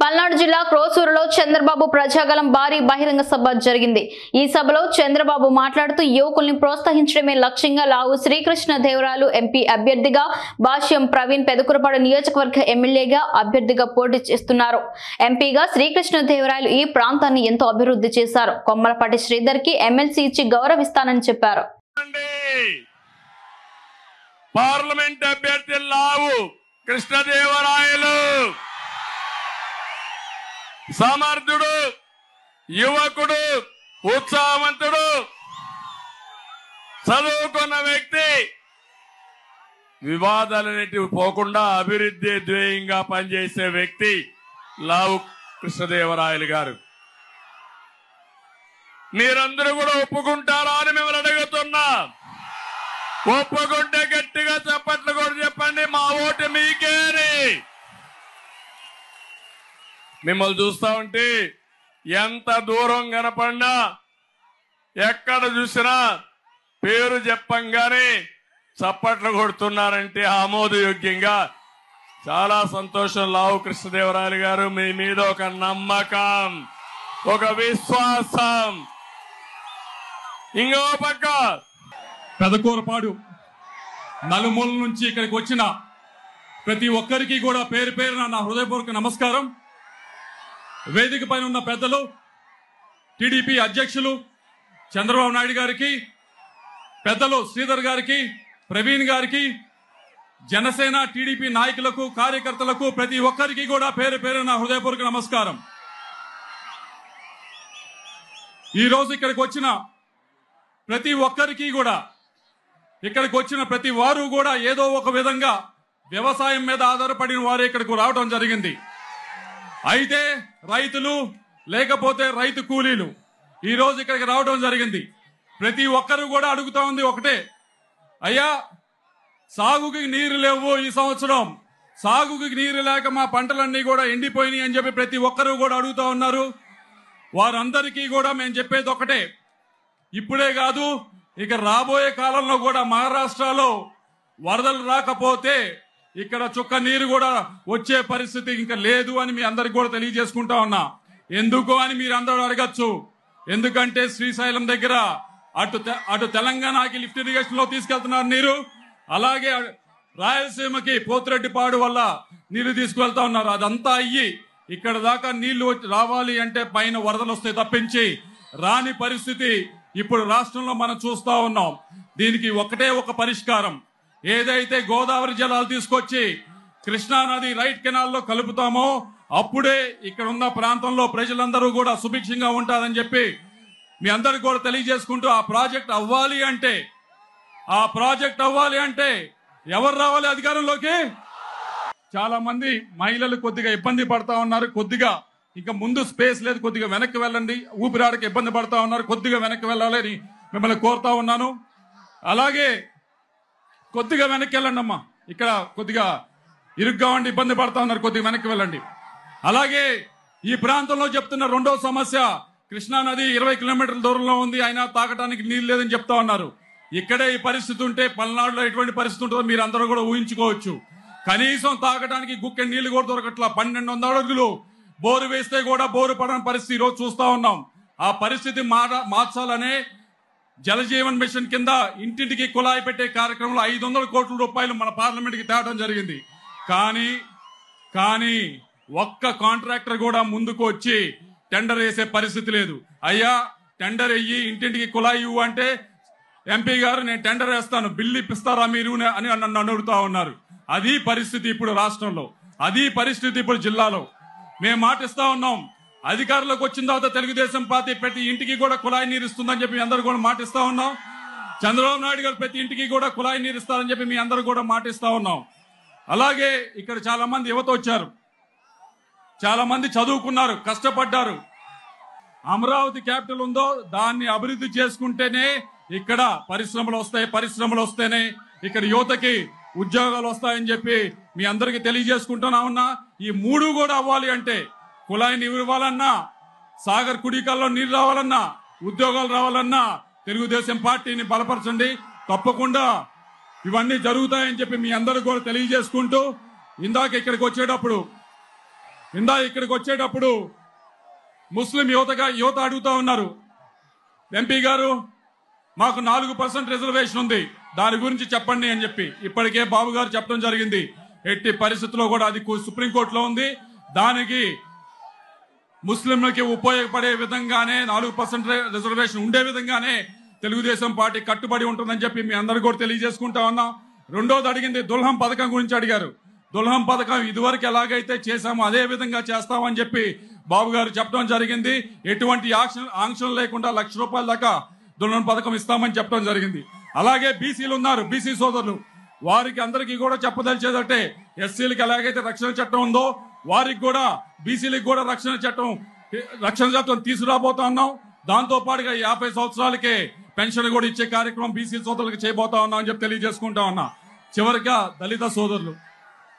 పల్నాడు జిల్లా క్రోసూరులో చంద్రబాబు ప్రజాగలం భారీ బహిరంగ సభ జరిగింది। ఈ సభలో చంద్రబాబు మాట్లాడుతూ యువకుల్ని ప్రోత్సహించడమే లక్ష్యంగా లావు శ్రీకృష్ణదేవరాయలు ఎంపీ అభ్యర్థిగా, భాష్యం ప్రవీణ్ పెదకూరపాడు నియోజకవర్గ ఎమ్మెల్యేగా అభ్యర్థిగా పోటీ చేస్తున్నారు। ఎంపీగా శ్రీకృష్ణదేవరాయలు ఈ ప్రాంతాన్ని ఎంతో అభివృద్ధి చేశారు। కొమ్మలపాటి శ్రీధర్ కి ఎమ్మెల్సీ ఇచ్చి గౌరవిస్తానని చెప్పారు। పార్లమెంట్ అభ్యర్థి లావు కృష్ణదేవరాయలు సమర్థుడు, యువకుడు, ఉత్సాహవంతుడు, చదువుకున్న వ్యక్తి, వివాదాలనేటివి పోకుండా అభివృద్ధి ధ్యేయంగా పనిచేసే వ్యక్తి లావు కృష్ణదేవరాయలు గారు। మీరందరూ కూడా ఒప్పుకుంటారా అని మిమ్మల్ని అడుగుతున్నా। ఒప్పుకుంటే గట్టిగా చప్పట్లు కూడా చెప్పండి, మా ఓటు మీకేని। మిమ్మల్ని చూస్తా ఉంటే ఎంత దూరం కనపడినా, ఎక్కడ చూసినా పేరు చెప్పంగానే చప్పట్లు కొడుతున్నారంటే ఆమోదయోగ్యంగా చాలా సంతోషం। లావు కృష్ణదేవరాయలు గారు, మీ మీద ఒక నమ్మకం, ఒక విశ్వాసం। ఇంకో పక్క పెదకూరపాడు నలుమూల నుంచి ఇక్కడికి వచ్చిన ప్రతి ఒక్కరికి కూడా పేరు పేరున నా హృదయపూర్వక నమస్కారం। వేదిక పైన ఉన్న పెద్దలు, టీడీపీ అధ్యక్షులు చంద్రబాబు నాయుడు గారికి, పెద్దలు శ్రీధర్ గారికి, ప్రవీణ్ గారికి, జనసేన టీడీపీ నాయకులకు, కార్యకర్తలకు ప్రతి ఒక్కరికి కూడా పేరు పేరున హృదయపూర్వక నమస్కారం। ఈరోజు ఇక్కడికి వచ్చిన ప్రతి ఒక్కరికి కూడా, ఇక్కడికి వచ్చిన ప్రతి వారు కూడా ఏదో ఒక విధంగా వ్యవసాయం మీద ఆధారపడిన వారు ఇక్కడికి రావడం జరిగింది। అయితే రైతులు లేకపోతే రైతు కూలీలు ఈ రోజు ఇక్కడికి రావడం జరిగింది। ప్రతి ఒక్కరు కూడా అడుగుతా ఉంది ఒకటే, అయ్యా సాగుకి నీరు లేవు, ఈ సంవత్సరం సాగుకి నీరు లేక మా పంటలన్నీ కూడా ఎండిపోయినాయి అని చెప్పి ప్రతి ఒక్కరు కూడా అడుగుతా ఉన్నారు। వారందరికీ కూడా మేము చెప్పేది ఒకటే, ఇప్పుడే కాదు ఇక రాబోయే కాలంలో కూడా మహారాష్ట్రలో వరదలు రాకపోతే ఇక్కడ చుక్క నీరు కూడా వచ్చే పరిస్థితి ఇంకా లేదు అని మీ అందరికి కూడా తెలియజేసుకుంటా ఉన్నా। ఎందుకు అని మీరు అందరూ అడగచ్చు, ఎందుకంటే శ్రీశైలం దగ్గర అటు తెలంగాణకి లిఫ్ట్ ఇరిగేషన్ లో తీసుకెళ్తున్నారు నీరు, అలాగే రాయలసీమకి పోతిరెడ్డిపాడు వల్ల నీళ్లు తీసుకువెళ్తా ఉన్నారు। అదంతా అయ్యి ఇక్కడ దాకా నీళ్లు రావాలి అంటే పైన వరదలు వస్తే తప్పించి రాని పరిస్థితి ఇప్పుడు రాష్ట్రంలో మనం చూస్తా ఉన్నాం। దీనికి ఒకటే ఒక పరిష్కారం, ఏదైతే గోదావరి జలాలు తీసుకొచ్చి కృష్ణా నది రైట్ కెనాల్లో కలుపుతామో అప్పుడే ఇక్కడ ఉన్న ప్రాంతంలో ప్రజలందరూ కూడా సుభిక్షంగా ఉంటారని చెప్పి మీ అందరికి కూడా తెలియజేసుకుంటూ, ఆ ప్రాజెక్ట్ అవ్వాలి అంటే ఎవరు రావాలి అధికారంలోకి? చాలా మంది మహిళలు కొద్దిగా ఇబ్బంది పడతా ఉన్నారు, కొద్దిగా ఇంకా ముందు స్పేస్ లేదు, కొద్దిగా వెనక్కి వెళ్ళండి, ఊపిరాడకి ఇబ్బంది పడతా ఉన్నారు, కొద్దిగా వెనక్కి వెళ్ళాలి అని మిమ్మల్ని కోరుతా ఉన్నాను। అలాగే కొద్దిగా వెనక్కి వెళ్ళండి అమ్మా, ఇక్కడ కొద్దిగా ఇరుగ్గా ఉండి ఇబ్బంది పడతా ఉన్నారు, కొద్దిగా వెనక్కి వెళ్ళండి। అలాగే ఈ ప్రాంతంలో చెప్తున్న రెండో సమస్య, కృష్ణా నది 20 కిలోమీటర్ల దూరంలో ఉంది, అయినా తాగటానికి నీళ్ళు లేదని చెప్తా ఉన్నారు। ఇక్కడే ఈ పరిస్థితి ఉంటే పల్నాడులో ఎటువంటి పరిస్థితి ఉంటుందో మీరు అందరూ కూడా ఊహించుకోవచ్చు। కనీసం తాగటానికి గుక్కె నీళ్లు కూడా దొరకట్లా, 1200 అడుగులు బోరు వేస్తే కూడా బోరు పడని పరిస్థితి ఈరోజు చూస్తా ఉన్నాం। ఆ పరిస్థితి మార్చాలనే జలజీవన్ మిషన్ కింద ఇంటింటికి కుళాయి పెట్టే కార్యక్రమంలో 500 కోట్ల రూపాయలు మన పార్లమెంట్ కి తేవడం జరిగింది। కానీ ఒక్క కాంట్రాక్టర్ కూడా ముందుకు వచ్చి టెండర్ వేసే పరిస్థితి లేదు। అయ్యా టెండర్ అయ్యి ఇంటింటికి కుళాయి ఇవ్వు అంటే ఎంపీ గారు నేను టెండర్ వేస్తాను, బిల్లు ఇప్పిస్తారా మీరు అని నన్ను అడుగుతా ఉన్నారు। అది పరిస్థితి ఇప్పుడు రాష్ట్రంలో, అది పరిస్థితి ఇప్పుడు జిల్లాలో। మేము మాటిస్తా ఉన్నాం, అధికారంలోకి వచ్చిన తర్వాత తెలుగుదేశం పార్టీ ప్రతి ఇంటికి కూడా కుళాయి నీరు ఇస్తుందని చెప్పి అందరూ కూడా మాటిస్తా ఉన్నాం। చంద్రబాబు నాయుడు గారు ప్రతి ఇంటికి కూడా కుళాయి నీరు ఇస్తారని చెప్పి మీ అందరూ కూడా మాటిస్తా ఉన్నాం। అలాగే ఇక్కడ చాలా మంది యువత వచ్చారు, చాలా మంది చదువుకున్నారు, కష్టపడ్డారు। అమరావతి క్యాపిటల్ ఉందో దాన్ని అభివృద్ధి చేసుకుంటేనే ఇక్కడ పరిశ్రమలు వస్తాయి, పరిశ్రమలు వస్తేనే ఇక్కడ యువతకి ఉద్యోగాలు వస్తాయని చెప్పి మీ అందరికి తెలియజేసుకుంటున్నా ఉన్నా। ఈ మూడు కూడా అవ్వాలి అంటే కుళాయి నీరు ఇవ్వాలన్నా, సాగర్ కుడికాల్లో నీరు రావాలన్నా, ఉద్యోగాలు రావాలన్నా తెలుగుదేశం పార్టీని బలపరచండి, తప్పకుండా ఇవన్నీ జరుగుతాయని చెప్పి మీ అందరూ కూడా తెలియజేసుకుంటూ, ఇందాక ఇక్కడికి వచ్చేటప్పుడు ఇక్కడికి వచ్చేటప్పుడు ముస్లిం యువత అడుగుతా ఉన్నారు, ఎంపీ గారు మాకు 4% రిజర్వేషన్ ఉంది, దాని గురించి చెప్పండి అని చెప్పి. ఇప్పటికే బాబు గారు చెప్పడం జరిగింది, ఎట్టి పరిస్థితుల్లో కూడా అది సుప్రీంకోర్టులో ఉంది. దానికి ముస్లింలకి ఉపయోగపడే విధంగానే 4% రిజర్వేషన్ ఉండే విధంగానే తెలుగుదేశం పార్టీ కట్టుబడి ఉంటుందని చెప్పి మీ అందరూ కూడా తెలియజేసుకుంటా ఉన్నాం. రెండోది అడిగింది దుల్హం పథకం గురించి అడిగారు. దుల్హం పథకం ఇదివరకు ఎలాగైతే చేశామో అదే విధంగా చేస్తామని చెప్పి బాబు గారు చెప్పడం జరిగింది. ఎటువంటి ఆంక్షలు లేకుండా ₹1,00,000 దాకా దుల్హం పథకం ఇస్తామని చెప్పడం జరిగింది. అలాగే బీసీలు ఉన్నారు, బీసీ సోదరులు, వారికి అందరికీ కూడా చెప్పదలిచేదంటే ఎస్సీలకు ఎలాగైతే రక్షణ చట్టం ఉందో వారికి కూడా బీసీలకు కూడా రక్షణ చట్టం తీసుకురాబోతా ఉన్నాం. దాంతో పాటుగా 50 సంవత్సరాలకే పెన్షన్ కూడా ఇచ్చే కార్యక్రమం బీసీ సోదరులకు చేయబోతా ఉన్నాం అని చెప్పి తెలియజేసుకుంటా ఉన్నా. చివరిగా దళిత సోదరులు,